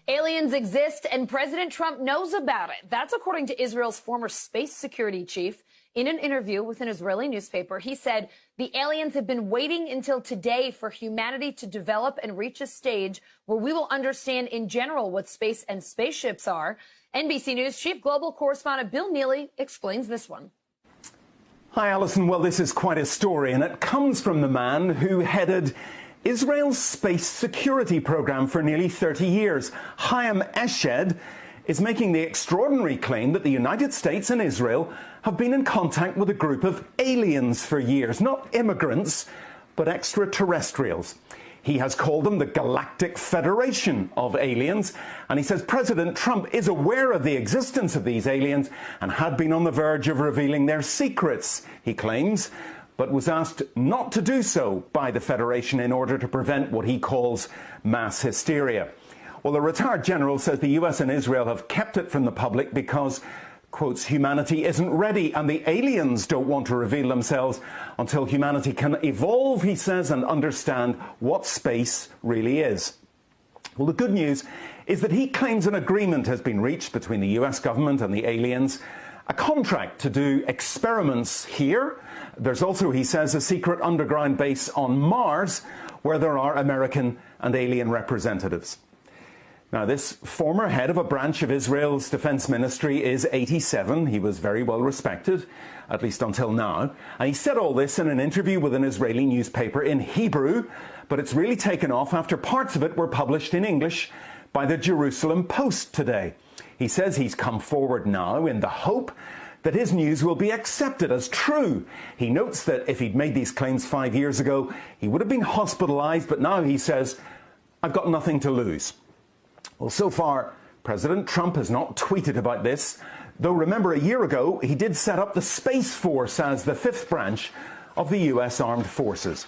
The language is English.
Aliens exist and President Trump knows about it. That's according to Israel's former space security chief. In an interview with an Israeli newspaper, he said the aliens have been waiting until today for humanity to develop and reach a stage where we will understand in general what space and spaceships are. NBC News chief global correspondent Bill Neely explains this one. Hi, Alison. Well, this is quite a story, and it comes from the man who headed Israel's space security program for nearly 30 years. Chaim Eshed is making the extraordinary claim that the United States and Israel have been in contact with a group of aliens for years. Not immigrants, but extraterrestrials. He has called them the Galactic Federation of Aliens, and he says President Trump is aware of the existence of these aliens and had been on the verge of revealing their secrets, he claims, but was asked not to do so by the Federation in order to prevent what he calls mass hysteria. Well, the retired general says the US and Israel have kept it from the public because, quotes, humanity isn't ready and the aliens don't want to reveal themselves until humanity can evolve, he says, and understand what space really is. Well, the good news is that he claims an agreement has been reached between the US government and the aliens, a contract to do experiments here. There's also, he says, a secret underground base on Mars where there are American and alien representatives. Now, this former head of a branch of Israel's defense ministry is 87. He was very well respected, at least until now. And he said all this in an interview with an Israeli newspaper in Hebrew, but it's really taken off after parts of it were published in English by the Jerusalem Post today. He says he's come forward now in the hope that his news will be accepted as true. He notes that if he'd made these claims 5 years ago, he would have been hospitalized, but now he says, I've got nothing to lose. Well, so far, President Trump has not tweeted about this, though remember a year ago he did set up the Space Force as the fifth branch of the US Armed Forces.